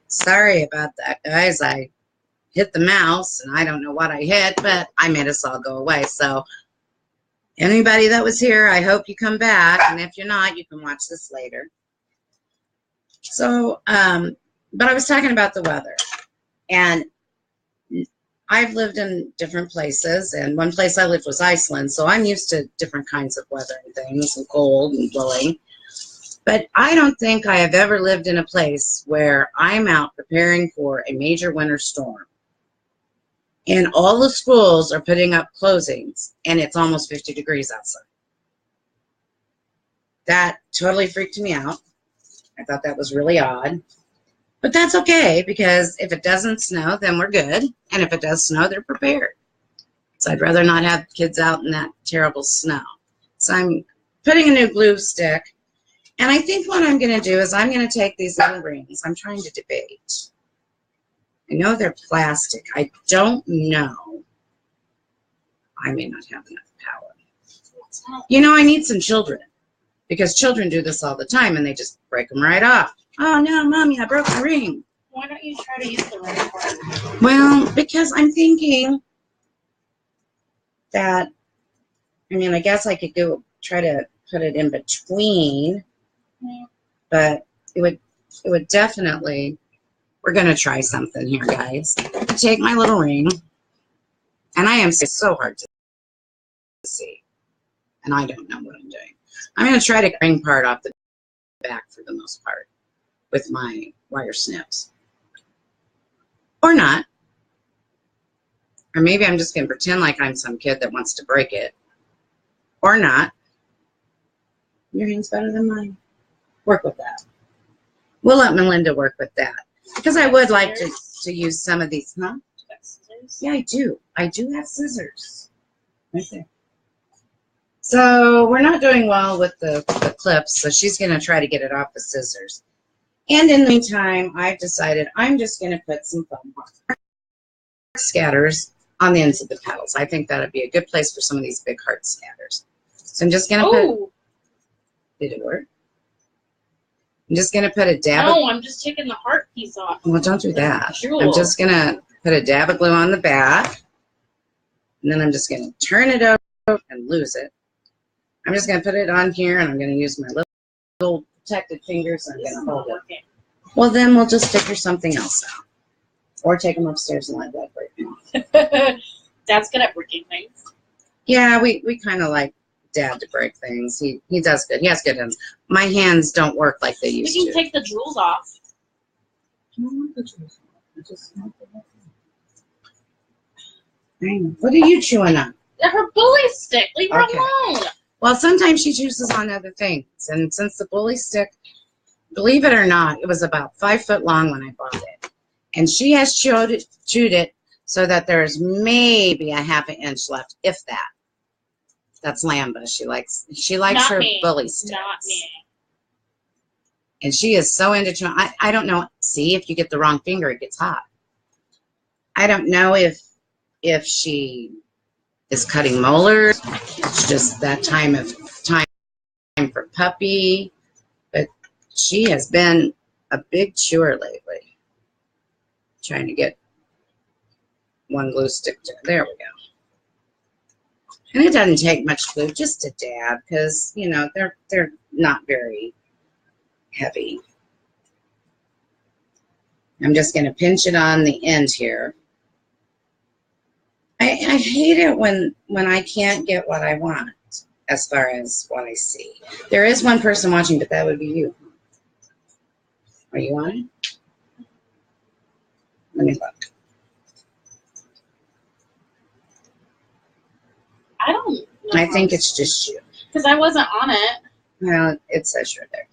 Sorry about that, guys. I hit the mouse, and I don't know what I hit, but I made us all go away. So anybody that was here, I hope you come back, and if you're not, you can watch this later. So, but I was talking about the weather, and I've lived in different places, and one place I lived was Iceland, so I'm used to different kinds of weather and things, and cold and blowing. But I don't think I have ever lived in a place where I'm out preparing for a major winter storm, and all the schools are putting up closings, and it's almost 50 degrees outside. That totally freaked me out. I thought that was really odd. But that's okay, because if it doesn't snow, then we're good. And if it does snow, they're prepared. So I'd rather not have kids out in that terrible snow. So I'm putting a new glue stick. And I think what I'm going to do is I'm going to take these little rings. I'm trying to debate. I know they're plastic. I don't know. I may not have enough power. You know, I need some children. Because children do this all the time, and they just break them right off. Oh, no, Mommy, I broke the ring. Why don't you try to use the ring for it? Well, because I'm thinking that, I mean, I guess I could try to put it in between, but it would definitely, we're going to try something here, guys. Take my little ring, and I am so hard to see, and I don't know what I'm doing. I'm going to try to ring part off the back for the most part with my wire snips. Or not. Or maybe I'm just going to pretend like I'm some kid that wants to break it. Or not. Your hand's better than mine. Work with that. We'll let Melinda work with that. Because I would like to use some of these. Huh? Yeah, I do. I do have scissors. Right there. So we're not doing well with the clips, so she's going to try to get it off the scissors. And in the meantime, I've decided I'm just going to put some foam heart scatters on the ends of the petals. I think that would be a good place for some of these big heart scatters. So I'm just going to put... Did it work? I'm just going to put a dab No, I'm just taking the heart piece off. Well, don't do that. I'm just going to put a dab of glue on the back. And then I'm just going to turn it over and lose it. I'm just going to put it on here, and I'm going to use my little protected fingers. I'm going to hold it. Well, then we'll just figure something else out. Or take them upstairs and let Dad break them. Dad's good at breaking things. Yeah, we kind of like Dad to break things. He does good. He has good hands. My hands don't work like they used to. We can take the jewels off. I don't want the jewels off. I just want the whole thing. What are you chewing on? Her bully stick. Leave her alone. Well, sometimes she chooses on other things. And since the bully stick, believe it or not, it was about 5 foot long when I bought it. And she has chewed it so that there's maybe a ½ inch left, if that. That's Lamba. She likes Not her me. Bully sticks. Not me. And she is so into chewing. I don't know. See, if you get the wrong finger, it gets hot. I don't know if she is cutting molars. It's just that time for puppy. But she has been a big chewer lately. Trying to get one glue stick to, there we go. And it doesn't take much glue, just a dab, because you know they're not very heavy. I'm just going to pinch it on the end here. I hate it when I can't get what I want as far as what I see. There is one person watching, but that would be you. Are you on it? Let me look. I don't know. I think it's just you. Because I wasn't on it. Well, it says you're there.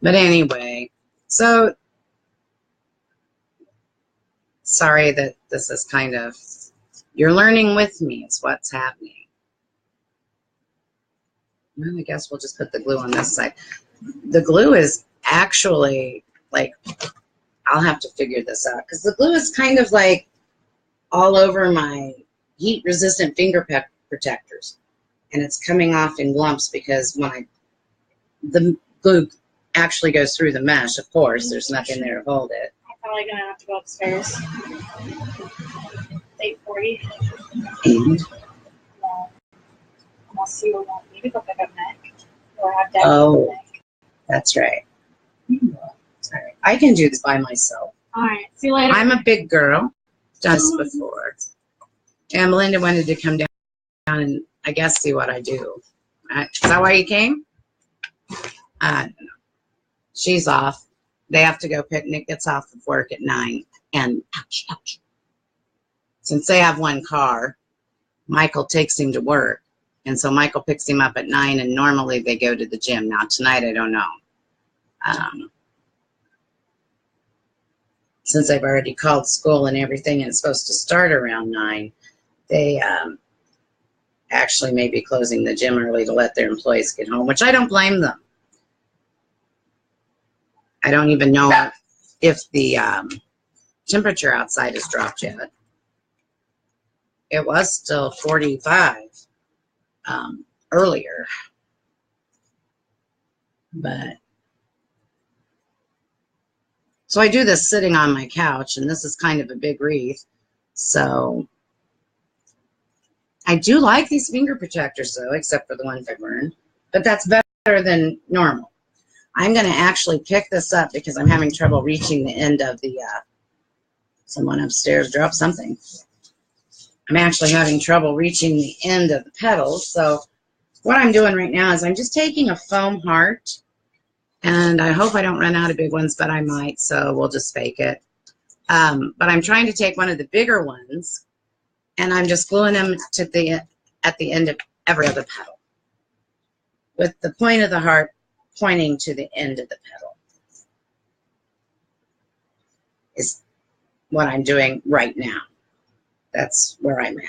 But anyway, so sorry that this is kind of, you're learning with me is what's happening. Well, I guess we'll just put the glue on this side. The glue is actually like, I'll have to figure this out because the glue is kind of like all over my heat resistant finger protectors, and it's coming off in lumps because when the glue actually goes through the mesh, of course. There's nothing there to hold it. I'm probably gonna have to go upstairs. 8:40. And, Unless you want me to go pick up Nick. Or have Dad oh, pick up Nick. that's right. Sorry. I can do this by myself. Alright, see you later. I'm a big girl. Done this before. And Melinda wanted to come down and, I guess, see what I do. Is that why you came? I don't know. She's off. They have to go pick. Nick gets off of work at 9. And ouch, ouch. Since they have one car, Michael takes him to work. And so Michael picks him up at 9, and normally they go to the gym. Now, tonight, I don't know. Since I've already called school and everything, and it's supposed to start around 9, they actually may be closing the gym early to let their employees get home, which I don't blame them. I don't even know if the temperature outside has dropped yet. It was still 45 earlier, but so I do this sitting on my couch, and this is kind of a big wreath. So I do like these finger protectors, though, except for the ones I burned, but that's better than normal. I'm going to actually pick this up because I'm having trouble reaching the end of the, someone upstairs dropped something. I'm actually having trouble reaching the end of the petals. So what I'm doing right now is I'm just taking a foam heart, and I hope I don't run out of big ones, but I might, so we'll just fake it. But I'm trying to take one of the bigger ones, and I'm just gluing them to at the end of every other petal, with the point of the heart pointing to the end of the petal. Is what I'm doing right now. That's where I'm at.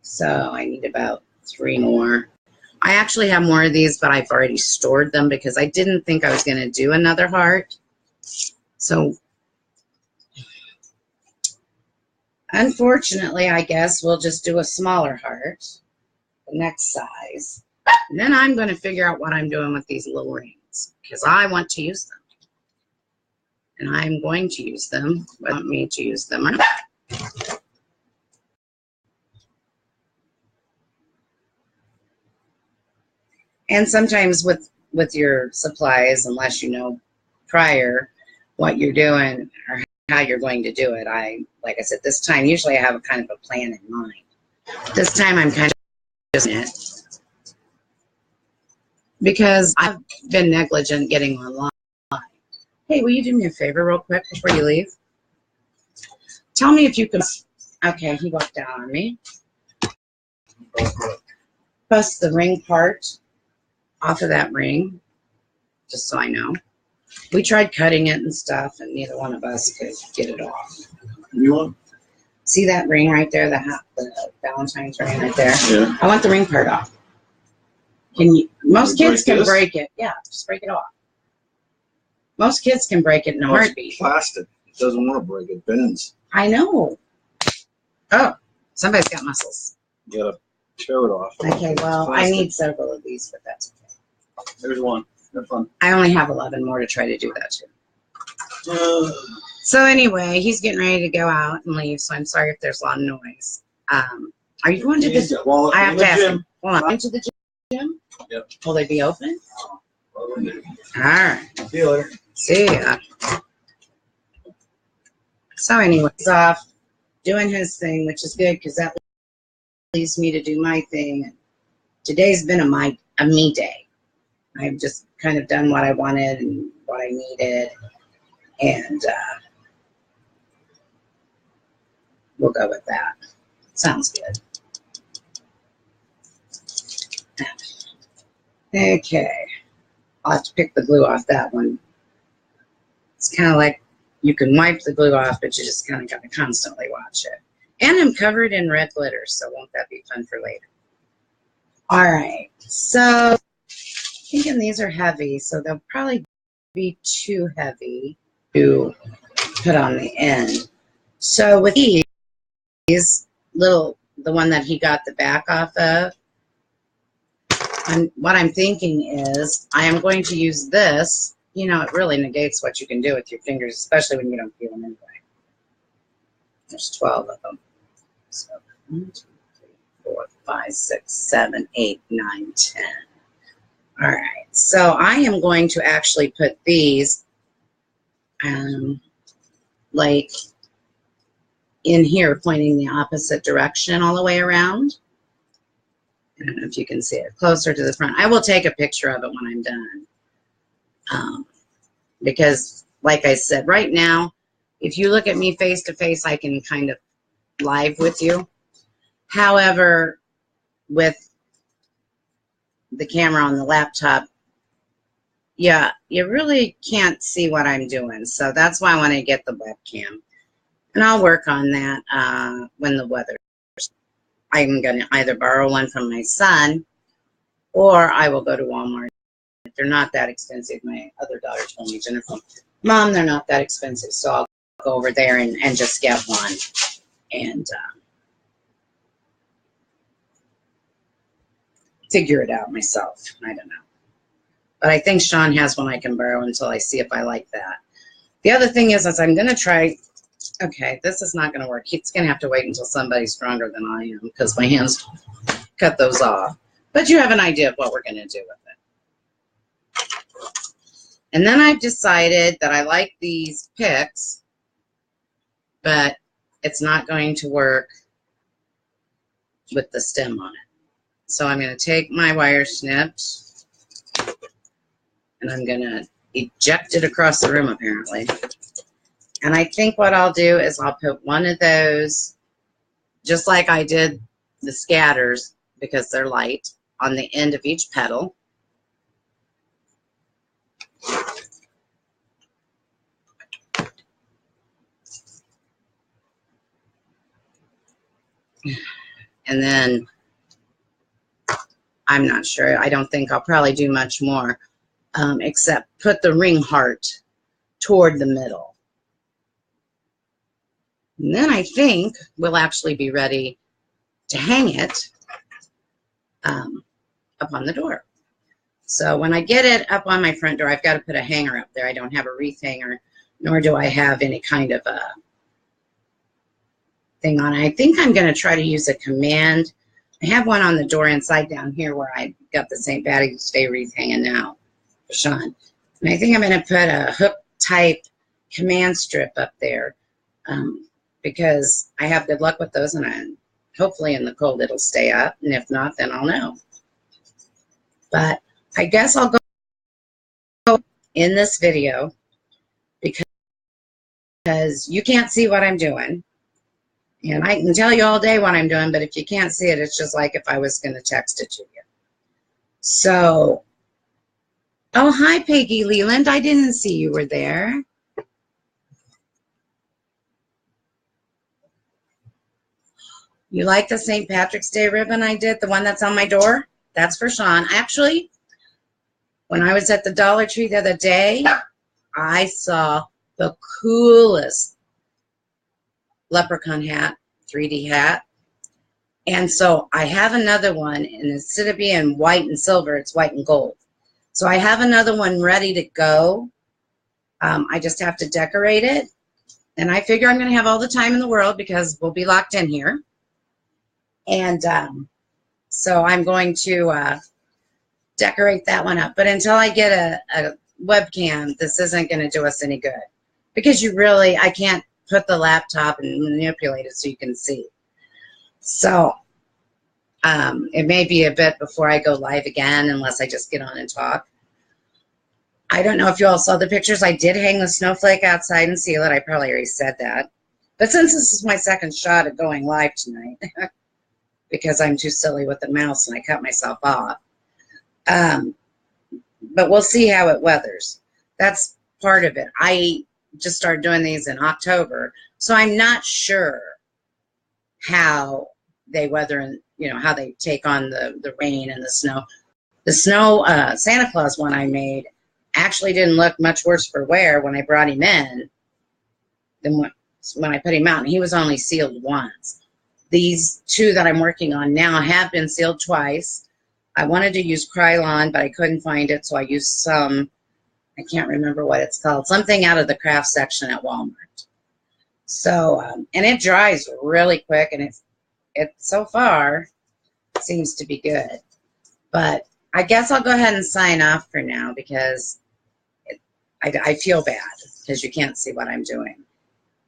So I need about 3 more. I actually have more of these, but I've already stored them because I didn't think I was going to do another heart. So unfortunately, I guess we'll just do a smaller heart, the next size. And then I'm going to figure out what I'm doing with these little rings because I want to use them. And I'm going to use them. I want me to use them or not. And sometimes with your supplies, unless you know prior what you're doing or how you're going to do it, like I said, this time, usually I have a kind of a plan in mind. This time I'm kind of just in it because I've been negligent getting online. Hey, will you do me a favor real quick before you leave? Tell me if you can. Okay, he walked down on me. Bust the ring part off of that ring, just so I know. We tried cutting it and stuff, and neither one of us could get it off. You want? See that ring right there, the Valentine's ring right there? Yeah. I want the ring part off. Can you? Most kids can this? break it. Yeah, just break it off. Most kids can break it in a No, it's heartbeat. plastic. It doesn't want to break. It bends. I know. Oh, somebody's got muscles. You gotta tear it off. Okay, well, I Plastic. need several of these, but that's okay. There's one. Have fun. I only have 11 more to try to do that too. So anyway, he's getting ready to go out and leave, so I'm sorry if there's a lot of noise. Are you going to the Well, I have to ask gym. him. Hold on. Into the gym? Yep. Will they be open? All right. See you later. See ya. So anyway, he's off doing his thing, which is good because that leaves me to do my thing. Today's been a me day. I've just kind of done what I wanted and what I needed, and we'll go with that. Sounds good. Okay. I'll have to pick the glue off that one. It's kind of like you can wipe the glue off, but you just kind of got to constantly watch it. And I'm covered in red glitter, so won't that be fun for later? All right. So thinking these are heavy, so they'll probably be too heavy to put on the end. So with these little, the one that he got the back off of, what I'm thinking is I am going to use this. You know, it really negates what you can do with your fingers, especially when you don't feel them anyway. There's 12 of them. So 1, 2, 3, 4, 5, 6, 7, 8, 9, 10. All right. So I am going to actually put these like in here, pointing the opposite direction all the way around. I don't know if you can see it closer to the front. I will take a picture of it when I'm done. Because like I said, right now, if you look at me face to face, I can kind of live with you. However, with the camera on the laptop, yeah, you really can't see what I'm doing. So that's why I want to get the webcam. And I'll work on that when the weather. I'm going to either borrow one from my son or I will go to Walmart. They're not that expensive. My other daughter told me, Jennifer, Mom, they're not that expensive. So I'll go over there and just get one. And figure it out myself. I don't know. But I think Sean has one I can borrow until I see if I like that. The other thing is I'm going to try. Okay, this is not going to work. It's going to have to wait until somebody's stronger than I am because my hands cut those off. But you have an idea of what we're going to do with it. And then I've decided that I like these picks, but it's not going to work with the stem on it. So I'm going to take my wire snips and I'm going to eject it across the room apparently. And I think what I'll do is I'll put one of those, just like I did the scatters, because they're light, on the end of each petal. And then, I'm not sure, I don't think I'll probably do much more, except put the ring heart toward the middle. And then I think we'll actually be ready to hang it up on the door. So when I get it up on my front door, I've got to put a hanger up there. I don't have a wreath hanger, nor do I have any kind of a thing on it. I think I'm going to try to use a command. I have one on the door inside down here where I got the St. Patty's Day wreath hanging now for Sean. And I think I'm going to put a hook type command strip up there. Because I have good luck with those, and hopefully in the cold it'll stay up, and if not, then I'll know. But I guess I'll go in this video because you can't see what I'm doing, and I can tell you all day what I'm doing, but if you can't see it, it's just like if I was going to text it to you. So, oh, hi, Peggy Leland. I didn't see you were there. You like the St. Patrick's Day ribbon I did? The one that's on my door? That's for Sean. Actually, when I was at the Dollar Tree the other day, I saw the coolest leprechaun hat, 3D hat. And so I have another one, and instead of being white and silver, it's white and gold. So I have another one ready to go. I just have to decorate it. And I figure I'm going to have all the time in the world because we'll be locked in here. And so I'm going to decorate that one up. But until I get a webcam, this isn't going to do us any good. Because I can't put the laptop and manipulate it so you can see. So it may be a bit before I go live again, unless I just get on and talk. I don't know if you all saw the pictures. I did hang the snowflake outside and seal it. I probably already said that. But since this is my second shot at going live tonight, because I'm too silly with the mouse and I cut myself off. But we'll see how it weathers. That's part of it. I just started doing these in October, so I'm not sure how they weather and, how they take on the rain and the snow. The snow Santa Claus one I made actually didn't look much worse for wear when I brought him in than when I put him out, and he was only sealed once. These two that I'm working on now have been sealed twice. I wanted to use Krylon, but I couldn't find it, so I used some, I can't remember what it's called, something out of the craft section at Walmart. So, and it dries really quick, and it so far seems to be good. But I guess I'll go ahead and sign off for now because I feel bad because you can't see what I'm doing.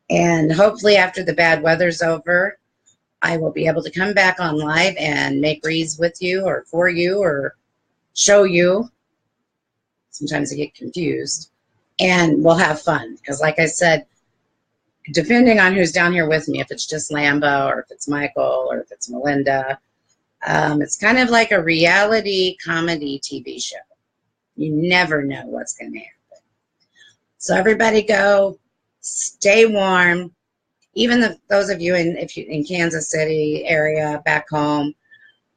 And hopefully after the bad weather's over, I will be able to come back on live and make wreaths with you or for you or show you. Sometimes I get confused. And we'll have fun because like I said, depending on who's down here with me, if it's just Lambo or if it's Michael or if it's Melinda, it's kind of like a reality comedy TV show. You never know what's going to happen. So everybody go, stay warm. Even those of you in Kansas City area, back home,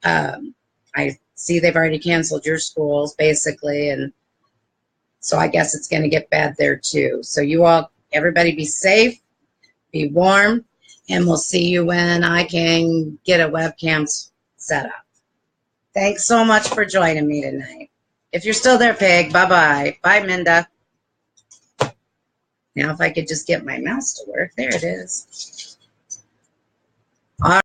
I see they've already canceled your schools basically, and so I guess it's going to get bad there too. So you all, everybody be safe, be warm, and we'll see you when I can get a webcam set up. Thanks so much for joining me tonight. If you're still there, Peg, bye-bye. Bye, Minda. Now if I could just get my mouse to work. There it is. All